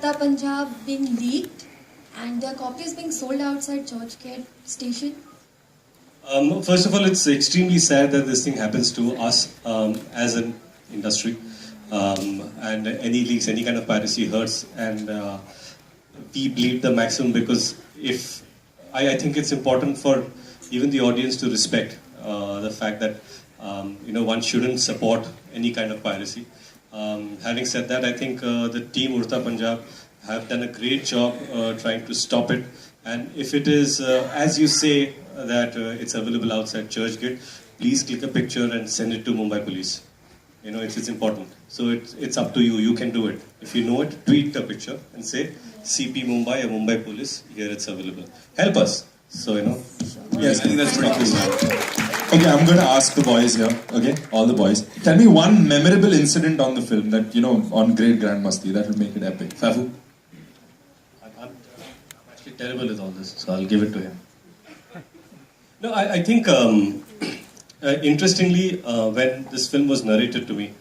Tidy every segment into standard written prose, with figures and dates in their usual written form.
Udta Punjab being leaked and their copies being sold outside Churchgate station? First of all, it's extremely sad that this thing happens to us as an industry. And any leaks, any kind of piracy hurts, and we bleed the maximum because if I think it's important for even the audience to respect the fact that one shouldn't support any kind of piracy. Having said that, I think the team Udta Punjab have done a great job trying to stop it. And if it is, as you say, that it's available outside Churchgate, please click a picture and send it to Mumbai Police. It's important. So it's up to you. You can do it. If you know it, tweet a picture and say CP Mumbai or Mumbai Police. Here it's available. Help us. So Yes, I think that's pretty cool. Okay, I'm going to ask the boys here. Okay, all the boys. Tell me one memorable incident on the film that on Great Grand Masti that will make it epic. Fafu. I'm actually terrible with all this, so I'll give it to him. No, I think interestingly, when this film was narrated to me,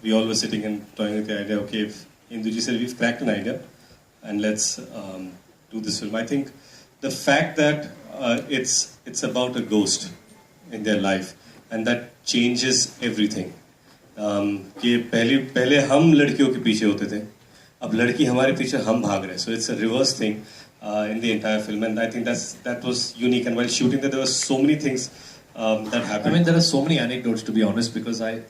we all were sitting and toying with the idea, okay, if Induji said we've cracked an idea and let's do this film. I think the fact that it's about a ghost in their life and that changes everything. कि पहले हम लड़कियों के पीछे होते थे, अब लड़की हमारे पीछे हम भाग रहे हैं. So it's a reverse thing in the entire film, and I think that was unique. And while shooting that, there were so many things that happened. I mean, there are so many anecdotes, to be honest, because I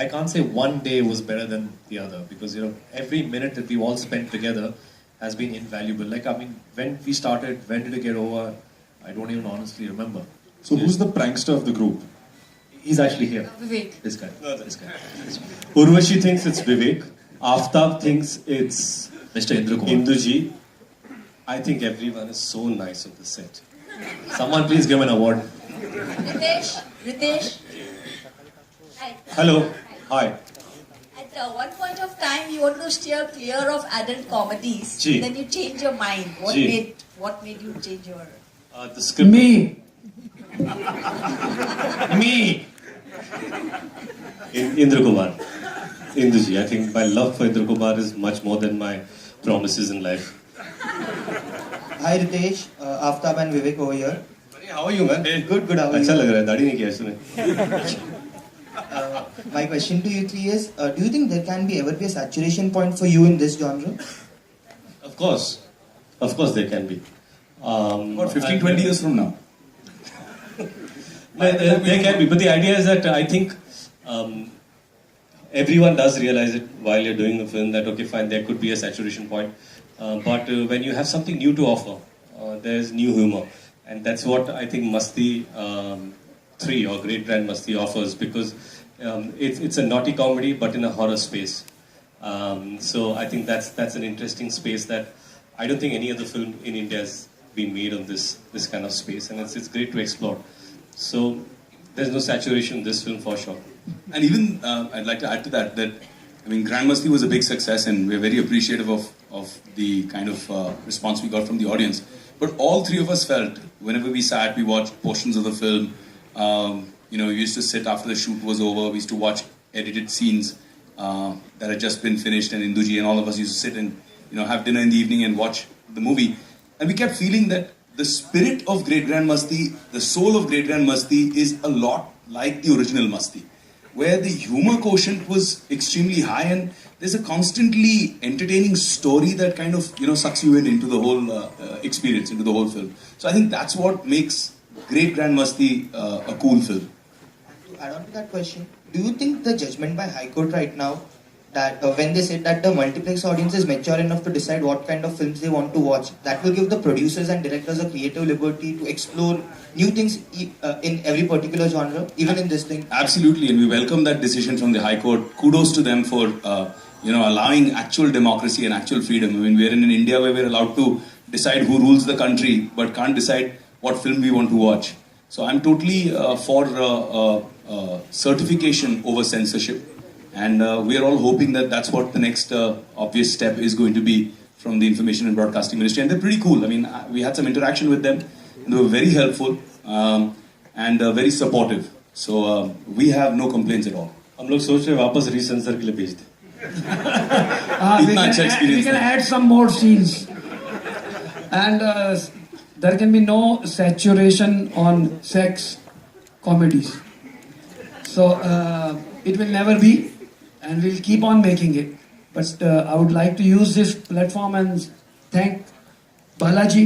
can't say one day was better than the other, because every minute that we all spent together has been invaluable. Like, I mean, when we started, when did it get over? I don't even honestly remember. So who's the prankster of the group? He's actually here. Vivek. This guy. This guy. Urvashi thinks it's Vivek. Aftab thinks it's Mr. Indra Kumar. Induji. I think everyone is so nice on the set. Someone please give him an award. Ritesh. Hi. Hello. Hi. At one point of time, you wanted to steer clear of adult comedies. Ji. Then you changed your mind. Ji. What made you change your? The script. Me. Me. Indra Kumar. Induji. I think my love for Indra Kumar is much more than my promises in life. Hi Ritesh, Aftab and Vivek over here. How are you, man? Good, how are अच्छा you? लग रहा है, दाढ़ी नहीं किया इसने. My question to you three is, do you think there can ever be a saturation point for you in this genre? Of course there can be. About 15-20 years from now. There can be, but the idea is that I think everyone does realize it while you're doing a film that okay, fine, there could be a saturation point, but when you have something new to offer, there's new humor, and that's what I think Masti 3 or Great Grand Masti offers, because it's a naughty comedy but in a horror space. So I think that's an interesting space that I don't think any other film in India has been made on this kind of space, and it's great to explore. So there's no saturation in this film for sure. And even I'd like to add to that I mean, Grand Masti was a big success, and we're very appreciative of the kind of response we got from the audience. But all three of us felt whenever we sat, we watched portions of the film. We used to sit after the shoot was over. We used to watch edited scenes that had just been finished, and Induji and all of us used to sit and have dinner in the evening and watch the movie. And we kept feeling that the spirit of Great Grand Masti, the soul of Great Grand Masti, is a lot like the original Masti, where the humor quotient was extremely high, and there's a constantly entertaining story that kind of sucks you into the whole experience, into the whole film. So I think that's what makes Great Grand Masti a cool film. To add on to that question, do you think the judgment by High Court right now, that when they said that the multiplex audience is mature enough to decide what kind of films they want to watch, that will give the producers and directors a creative liberty to explore new things in every particular genre, even in this thing? Absolutely, and we welcome that decision from the High Court. Kudos to them for allowing actual democracy and actual freedom. I mean, we're in an India where we're allowed to decide who rules the country, but can't decide what film we want to watch. So I'm totally for certification over censorship. And we are all hoping that that's what the next obvious step is going to be from the Information and Broadcasting Ministry. And they're pretty cool. I mean, we had some interaction with them, and they were very helpful and very supportive. So we have no complaints at all. हम लोग सोच रहे हैं वापस रीसेंसर के लिए भेज दें. इतना अच्छा we experience can add some more scenes. And there can be no saturation on sex comedies. So it will never be, and we'll keep on making it. But I would like to use this platform and thank Balaji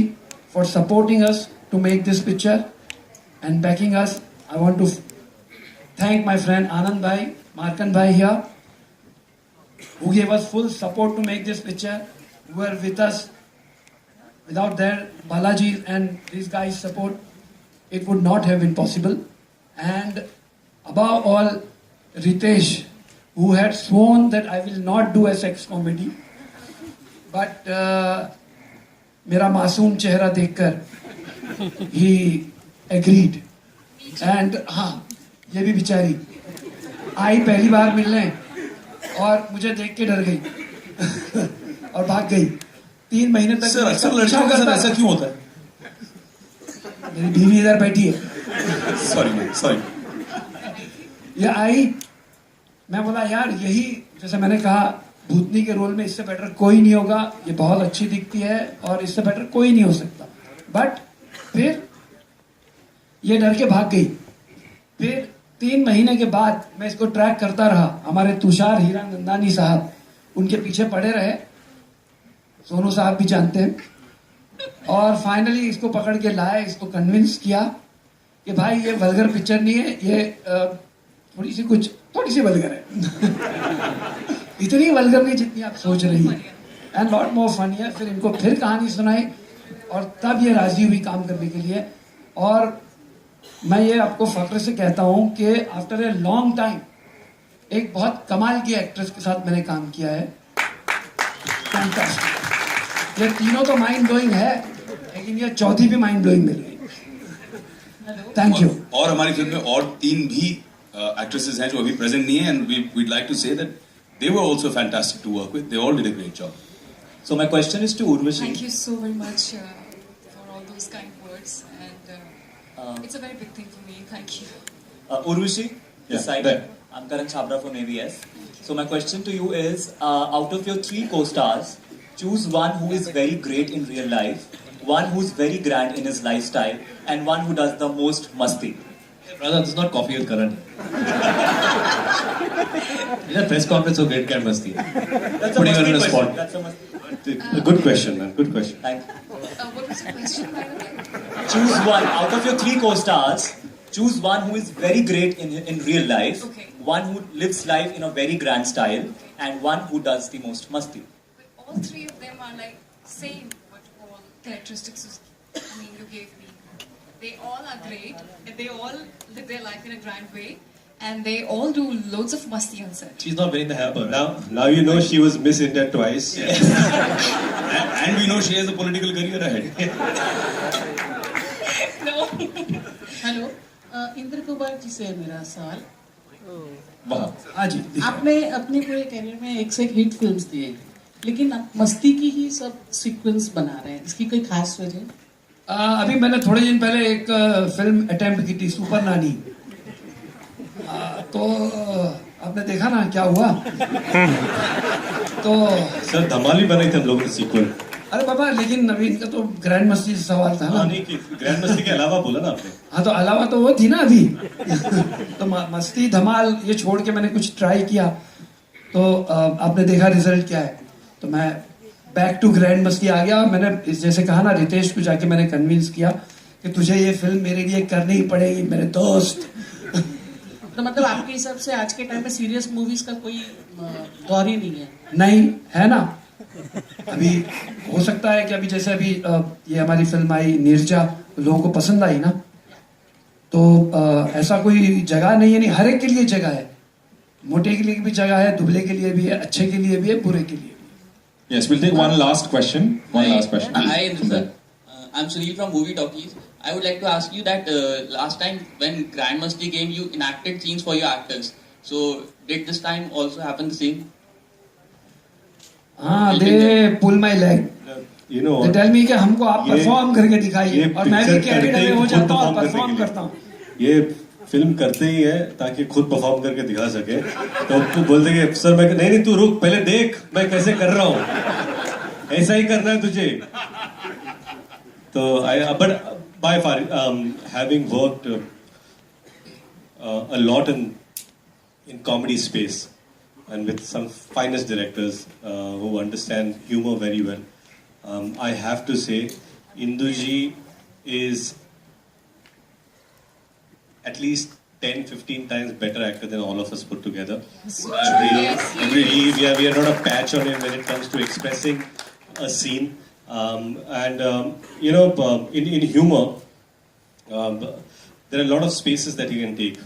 for supporting us to make this picture and backing us. I want to thank my friend Anand Bhai, Markan Bhai here, who gave us full support to make this picture, who were with us. Without their Balaji and these guys' support, it would not have been possible. And above all, Ritesh, who had sworn that I will not do a sex comedy, but मेरा मासूम चेहरा देखकर he agreed. And हाँ, ये भी बेचारी आई पहली बार मिलने और मुझे देख के डर गई और भाग गई. 3 महीने तक सर अक्सर लड़कियों के साथ ऐसा क्यों होता है? मेरी बीवी इधर बैठी है. सॉरी ये आई, मैं बोला यार यही, जैसे मैंने कहा भूतनी के रोल में इससे बेटर कोई नहीं होगा, ये बहुत अच्छी दिखती है और इससे बेटर कोई नहीं हो सकता. बट फिर ये डर के भाग गई. फिर 3 महीने के बाद मैं इसको ट्रैक करता रहा. हमारे तुषार हीरानंदानी साहब उनके पीछे पड़े रहे, सोनू साहब भी जानते हैं, और फाइनली इसको पकड़ के लाए, इसको कन्विंस किया कि भाई ये वल्गर पिक्चर नहीं है, ये थोड़ी सी वल्गर है. इतनी वल्गर नहीं जितनी आप सोच रही हैं, एंड लॉट मोर फनी है. फिर इनको फिर कहानी सुनाई और तब ये राजी हुई काम करने के लिए. और मैं ये आपको फख्र से कहता हूँ कि आफ्टर ए लॉन्ग टाइम एक बहुत कमाल की एक्ट्रेस के साथ मैंने काम किया है. फैंटास्टिक. ये तीनों तो माइंड ब्लोइंग है, लेकिन ये चौथी भी माइंड ब्लोइंग मिल गई. Thank you. और हमारी फिल्म में और 3 भी एक्ट्रेसेस हैं जो अभी प्रेजेंट नहीं है, and we'd like to say that they were also fantastic to work with. They all did a great job. So my question is to Urvashi. Thank you so very much for all those kind words, and it's a very big thing for me. Thank you. Urvashi, this side. there. I'm Karan Chabra from AVS. So my question to you is, out of your 3 co-stars, choose one who is very great in real life, one who's very grand in his lifestyle, and one who does the most masti. Brother, this is not Coffee with Karan. It's a press conference of Great Grand Masti. That's Putting a her masti in a question. spot. That's a masti. Good question, man. Good question. Thank you. What was the question, by the way? Choose one out of your 3 co-stars. Choose one who is very great in real life, Okay. one who lives life in a very grand style, and one who does the most masti. But all 3 of them are like same, what all characteristics you gave me. They all are great, and they all live their life in a grand way, and they all do loads of masti on set. She's not winning the hamper. Now you know she was Miss India twice. And we know she has a political career ahead. No. Hello Indra Kumar ji से है मेरा सवाल. वाह. हाँ जी. आपने अपने पूरे career में एक से एक हिट फिल्म्स दिए, लेकिन आप मस्ती की ही सब सीक्वेंस बना रहे हैं. इसकी कोई खास वजह? अभी मैंने थोड़े दिन पहले एक फिल्म अटेम्प्ट की थी, सुपर नानी. तो आपने देखा ना क्या हुआ. तो सर धमाल भी बनाई थी हम लोगों ने सीक्वल. अरे बाबा, लेकिन अभी इनका तो ग्रैंड मस्ती से सवाल था ना. नहीं कि ग्रैंड मस्ती के अलावा बोला ना आपने. हाँ, तो अलावा तो वो थी ना अभी. तो मस्ती धमाल ये छोड़ के मैंने कुछ ट्राई किया, तो आपने देखा रिजल्ट क्या है. तो मैं बैक टू ग्रैंड मस्ती आ गया. मैंने जैसे कहा ना, रितेश को जाके मैंने कन्विंस किया कि तुझे ये फिल्म मेरे लिए करनी ही पड़ेगी मेरे दोस्त. तो मतलब आपके हिसाब से आज के टाइम में सीरियस मूवीज का कोई दौर ही नहीं है? नहीं है ना. अभी हो सकता है कि अभी जैसे अभी ये हमारी फिल्म आई नीरजा, लोगों को पसंद आई ना, तो ऐसा कोई जगह नहीं है. नहीं, हर एक के लिए जगह है. मोटे के लिए भी जगह है, दुबले के लिए भी है, अच्छे के लिए भी है, बुरे के लिए भी. Yes, we'll take one last question. Last question. Hi, sir. I'm Sunil from Movie Talkies. I would like to ask you that last time when Grand Masti came, you enacted scenes for your actors. So did this time also happen the same? हाँ, they pull my leg. You know, they tell me कि हमको आप ये- perform करके दिखाइए, ये और मैं भी picture कैरेक्टर करते में ही हो खुद जाता हूँ और perform करने परफॉर्म के लिए। करता हूँ. ये फिल्म करते ही है ताकि खुद परफॉर्म करके दिखा सके। तो तू बोलते कि सर मैं नहीं तू रुक पहले देख मैं कैसे कर रहा हूँ, ऐसा ही करना है तुझे। तो but by far having worked a lot in comedy space and with some finest directors who understand humor very well, I have to say Induji is at least 10-15 times better actor than all of us put together. We are not a patch on him when it comes to expressing a scene. In humor, there are a lot of spaces that he can take.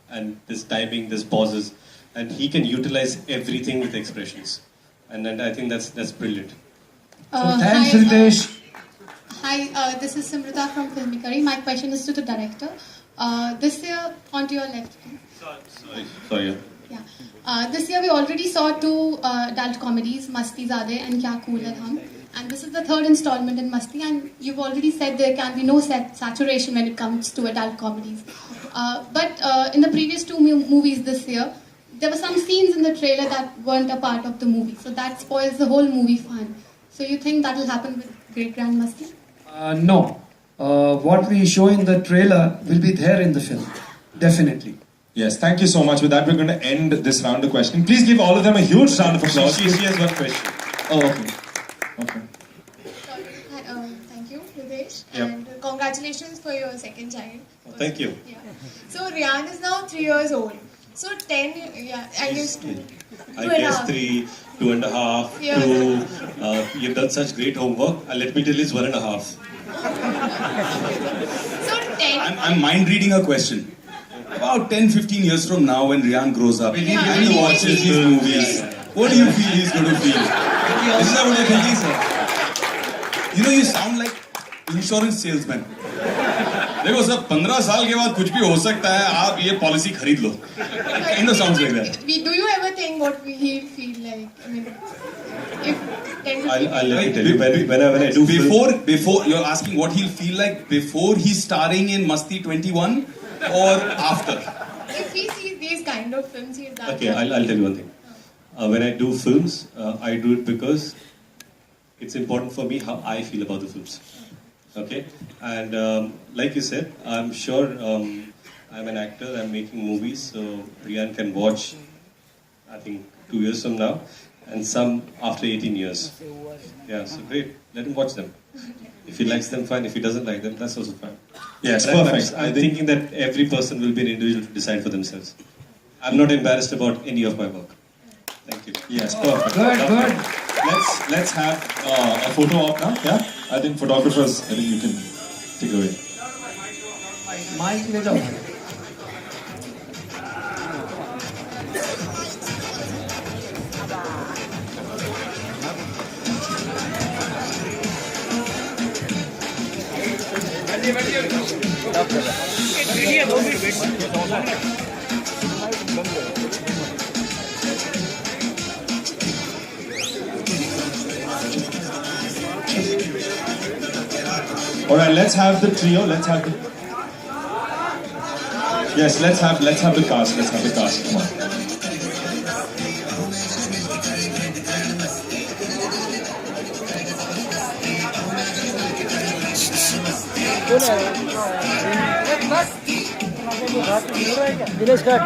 And this timing, this pauses, and he can utilize everything with expressions. And I think that's brilliant. Thanks, Ritesh. Hi, this is Simrita from Filmikari. My question is to the director. This year, onto your left. Sorry. Yeah. This year we already saw 2 adult comedies, Masti Zade and Kya Cool Hai Hum. And this is the 3rd installment in Masti, and you've already said there can be no saturation when it comes to adult comedies. But in the previous 2 movies this year, there were some scenes in the trailer that weren't a part of the movie. So that spoils the whole movie fun. So you think that will happen with Great Grand Masti? No. What we show in the trailer will be there in the film. Definitely. Yes, thank you so much. With that, we're going to end this round of questioning. Please give all of them a huge round of applause. She has one question. Oh, okay. Okay. Thank you, Ritesh, Yep. and congratulations for your second child. Thank you. Yeah. So Ryan is now 3 years old. So 10, yeah, I guess 2. I guess 3, 2.5, Yeah. 2. You've done such great homework. Let me tell you, it's 1.5. So 10. I'm mind reading a question. About 10-15 years from now, when Rian grows up and he watches these movies, what do you feel he's going to feel? Is that what you're thinking, sir? You know, you sound like insurance salesman. देखो sir 15 साल के बाद कुछ भी हो सकता है, आप ये पॉलिसी खरीद लो. Kind of sounds like that. Do you ever think what he'll feel like? I mean, if 10 I'll let me tell you. When I do before you're asking what he'll feel like before he's starring in Masti 21 or after? If he sees these kind of films, he's that. Okay, I'll tell you one thing. When I do films, I do it because it's important for me how I feel about the films. Okay, and like you said, I'm sure I'm an actor. I'm making movies, so Rian can watch. I think 2 years from now, and some after 18 years. Yeah, so great. Let him watch them. If he likes them, fine. If he doesn't like them, that's also fine. Yes, But perfect. I'm thinking that every person will be an individual to decide for themselves. I'm not embarrassed about any of my work. Thank you. Yes, perfect. Good. Let's have a photo op now. Yeah, I think photographers. I think you can take it away. Mic ले जाओ. All right, let's have the trio. Let's have the. Yes, let's have the cast. Let's have the cast. Come on. Dinesh cut